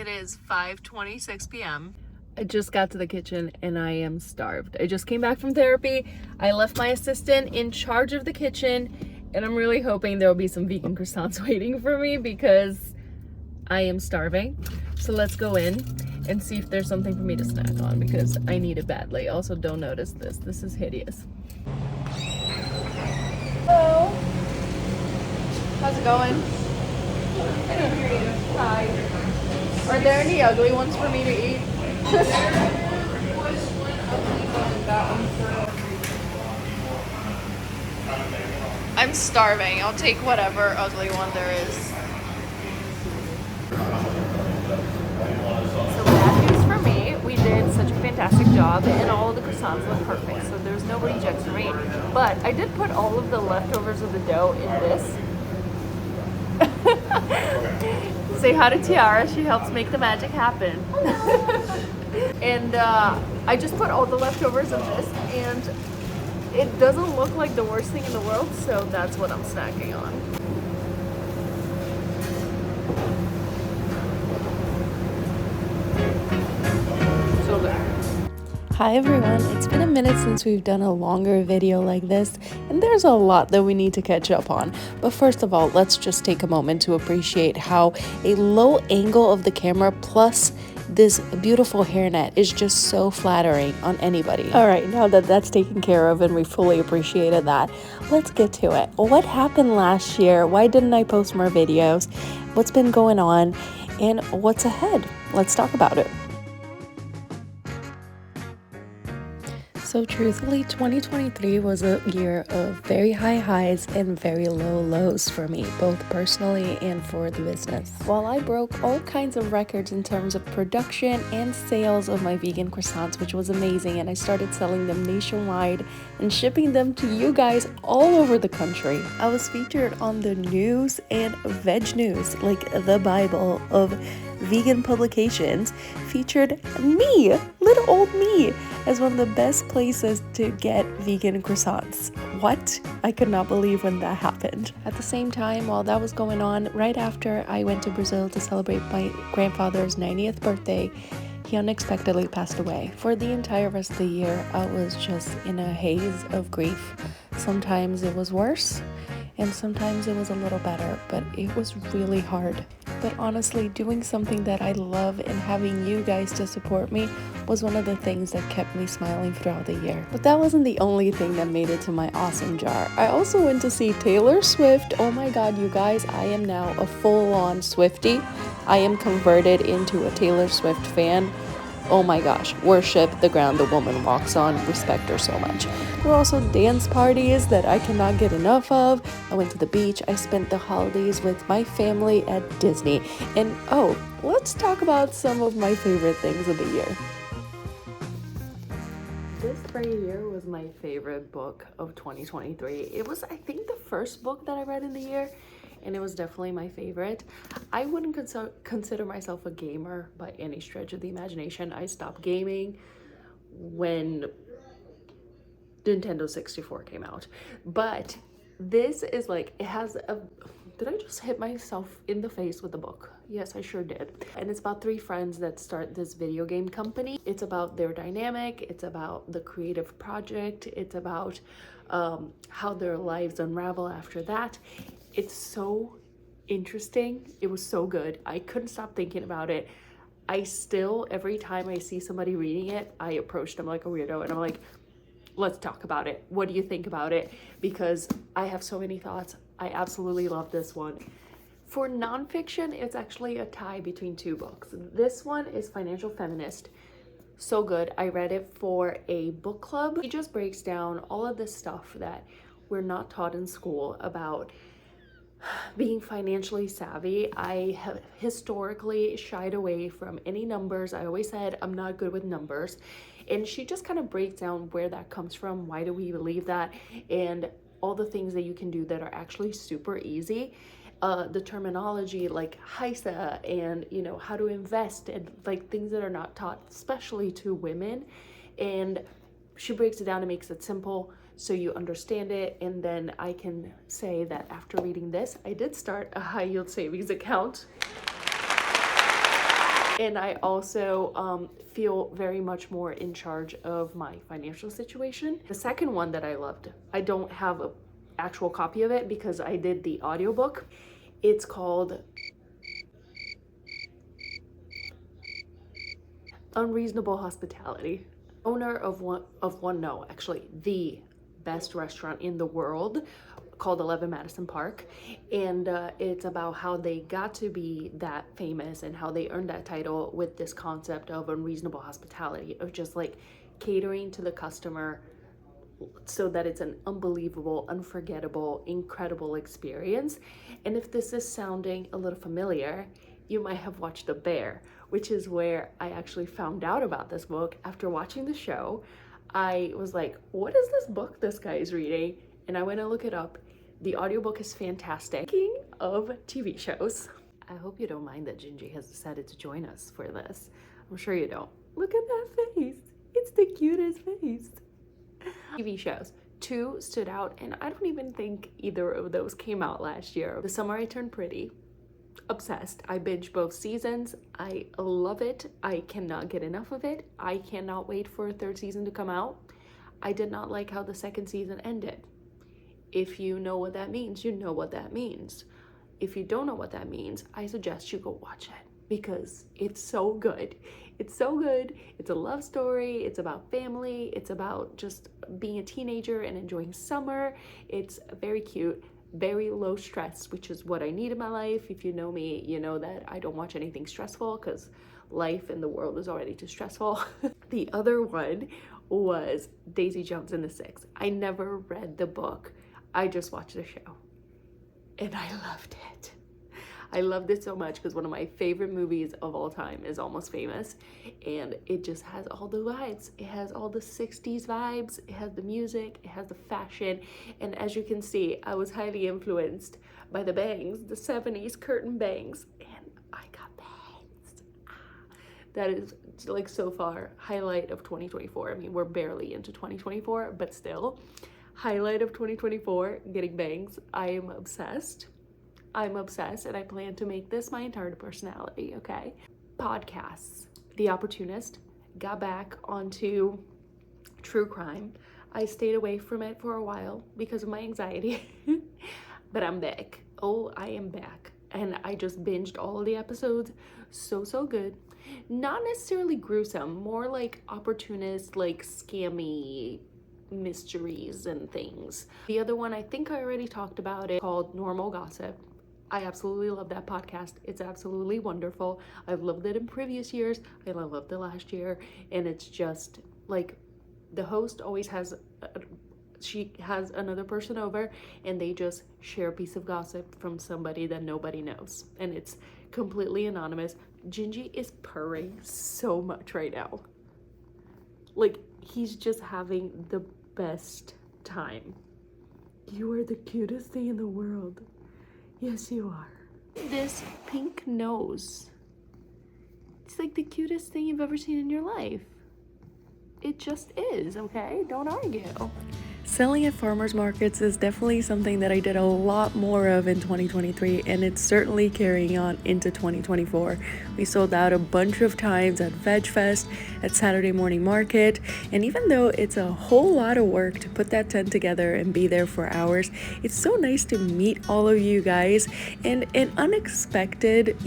It is 5:26 p.m. I just got to the kitchen and I am starved. I just came back from therapy. I left my assistant in charge of the kitchen and I'm really hoping there will be some vegan croissants waiting for me because I am starving. So let's go in and see if there's something for me to snack on because I need it badly. Also, don't notice this. This is hideous. Hello. How's it going? I didn't hear you. Hi. Are there any ugly ones for me to eat? I'm starving. I'll take whatever ugly one there is. So bad news for me. We did such a fantastic job and all of the croissants look perfect. So there's no rejects for me. But I did put all of the leftovers of the dough in this. Say hi to Tiara. She helps make the magic happen. And I just put all the leftovers in this and it doesn't look like the worst thing in the world, so that's what I'm snacking on. So good. Hi everyone, it's been a minute since we've done a longer video like this, and there's a lot that we need to catch up on. But first of all, let's just take a moment to appreciate how a low angle of the camera plus this beautiful hairnet is just so flattering on anybody. All right, now that that's taken care of and we fully appreciated that, let's get to it. What happened last year? Why didn't I post more videos? What's been going on? And what's ahead? Let's talk about it. So truthfully, 2023 was a year of very high highs and very low lows for me, both personally and for the business. While I broke all kinds of records in terms of production and sales of my vegan croissants, which was amazing, and I started selling them nationwide and shipping them to you guys all over the country. I was featured on the news and veg news, like the Bible of vegan publications, featured me, little old me, as one of the best places to get vegan croissants. What? I could not believe when that happened. At the same time, while that was going on, right after I went to Brazil to celebrate my grandfather's 90th birthday, he unexpectedly passed away. For the entire rest of the year, I was just in a haze of grief. Sometimes it was worse, and sometimes it was a little better, but it was really hard. But honestly, doing something that I love and having you guys to support me was one of the things that kept me smiling throughout the year. But that wasn't the only thing that made it to my awesome jar. I also went to see Taylor Swift. Oh my god, you guys, I am now a full-on Swiftie. I am converted into a Taylor Swift fan. Oh my gosh, worship the ground the woman walks on, respect her so much. There were also dance parties that I cannot get enough of. I went to the beach, I spent the holidays with my family at Disney. And oh, let's talk about some of my favorite things of the year. This right here was my favorite book of 2023. It was, I think, the first book that I read in the year. And it was definitely my favorite. I wouldn't consider myself a gamer by any stretch of the imagination. I stopped gaming when Nintendo 64 came out. But this is like, it has a... Did I just hit myself in the face with the book? Yes, I sure did. And it's about three friends that start this video game company. It's about their dynamic. It's about the creative project. It's about how their lives unravel after that. It's so interesting. It was so good. I couldn't stop thinking about it. I still, every time I see somebody reading it, I approach them like a weirdo and I'm like, let's talk about it. What do you think about it? Because I have so many thoughts. I absolutely love this one. For nonfiction, it's actually a tie between two books. This one is Financial Feminist. So good. I read it for a book club. It just breaks down all of this stuff that we're not taught in school about being financially savvy. I have historically shied away from any numbers. I always said I'm not good with numbers. And she just kind of breaks down where that comes from. Why do we believe that? And all the things that you can do that are actually super easy. The terminology like HISA and, you know, how to invest and like things that are not taught, especially to women. And she breaks it down and makes it simple so you understand it. And then I can say that after reading this, I did start a high yield savings account. And I also feel very much more in charge of my financial situation. The second one that I loved, I don't have an actual copy of it because I did the audiobook. It's called Unreasonable Hospitality. Owner of the best restaurant in the world called 11 Madison Park, and it's about how they got to be that famous and how they earned that title with this concept of unreasonable hospitality, of just like catering to the customer so that it's an unbelievable, unforgettable, incredible experience. And if this is sounding a little familiar, you might have watched The Bear, which is where I actually found out about this book after watching the show. I was like, what is this book this guy is reading? And I went to look it up. The audiobook is fantastic. Speaking of TV shows, I hope you don't mind that Gingy has decided to join us for this. I'm sure you don't. Look at that face. It's the cutest face. TV shows. 2 stood out, and I don't even think either of those came out last year. The Summer I Turned Pretty. Obsessed. I binged both seasons. I love it. I cannot get enough of it. I cannot wait for a 3rd season to come out. I did not like how the 2nd season ended. If you know what that means, you know what that means. If you don't know what that means, I suggest you go watch it because it's so good. It's so good. It's a love story. It's about family. It's about just being a teenager and enjoying summer. It's very cute, very low stress, which is what I need in my life. If you know me, you know that I don't watch anything stressful because life in the world is already too stressful. The other one was Daisy Jones and the Six. I never read the book. I just watched the show and I loved it. I loved it so much because one of my favorite movies of all time is Almost Famous, and it just has all the vibes. It has all the 60s vibes, it has the music, it has the fashion, and as you can see, I was highly influenced by the bangs, the 70s curtain bangs, and I got bangs. That is like so far highlight of 2024. I mean, we're barely into 2024, but still. Highlight of 2024, getting bangs. I am obsessed. I'm obsessed, and I plan to make this my entire personality, okay? Podcasts. The Opportunist. Got back onto true crime. I stayed away from it for a while because of my anxiety, but I'm back. Oh, I am back. And I just binged all of the episodes. So good. Not necessarily gruesome, more like opportunist, like scammy mysteries and things. The other one, I think I already talked about it, called Normal Gossip. I absolutely love that podcast. It's absolutely wonderful. I've loved it in previous years. I loved it last year. And it's just like the host always has, she has another person over and they just share a piece of gossip from somebody that nobody knows. And it's completely anonymous. Gingy is purring so much right now. Like, he's just having the best time. You are the cutest thing in the world. Yes, you are. This pink nose. It's like the cutest thing you've ever seen in your life. It just is, okay? Don't argue. Selling at farmers markets is definitely something that I did a lot more of in 2023, and it's certainly carrying on into 2024. We sold out a bunch of times at Veg Fest, at Saturday Morning Market, and even though it's a whole lot of work to put that tent together and be there for hours, it's so nice to meet all of you guys. And an unexpected,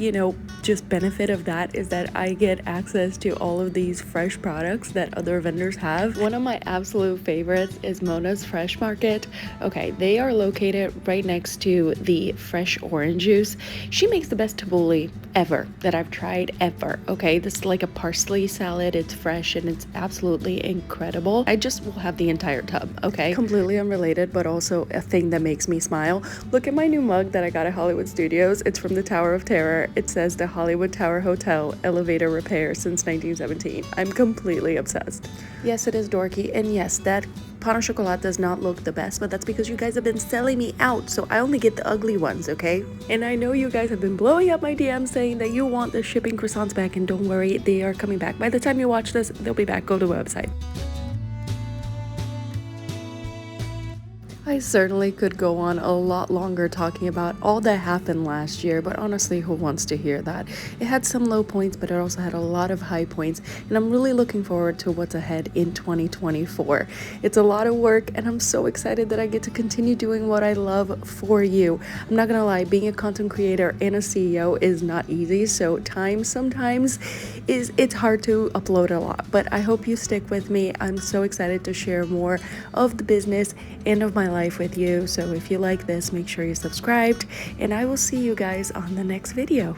just benefit of that is that I get access to all of these fresh products that other vendors have. One of my absolute favorites is Mona's Fresh Market. Okay, they are located right next to the fresh orange juice. She makes the best tabbouleh ever that I've tried ever. Okay, this is like a parsley salad. It's fresh and it's absolutely incredible. I just will have the entire tub. Okay, completely unrelated, but also a thing that makes me smile. Look at my new mug that I got at Hollywood Studios. It's from the Tower of Terror. It says the Hollywood Tower Hotel elevator repair since 1917. I'm completely obsessed. Yes, it is dorky, and yes, that pan au chocolat does not look the best, but that's because you guys have been selling me out, so I only get the ugly ones, okay? And I know you guys have been blowing up my DMs saying that you want the shipping croissants back, and don't worry, they are coming back. By the time you watch this, they'll be back. Go to the website. I certainly could go on a lot longer talking about all that happened last year, but honestly, who wants to hear that? It had some low points, but it also had a lot of high points, and I'm really looking forward to what's ahead in 2024. It's a lot of work, and I'm so excited that I get to continue doing what I love for you. I'm not gonna lie, being a content creator and a CEO is not easy, so time sometimes it's hard to upload a lot, but I hope you stick with me. I'm so excited to share more of the business and of my life with you. So if you like this, make sure you're subscribed, and I will see you guys on the next video.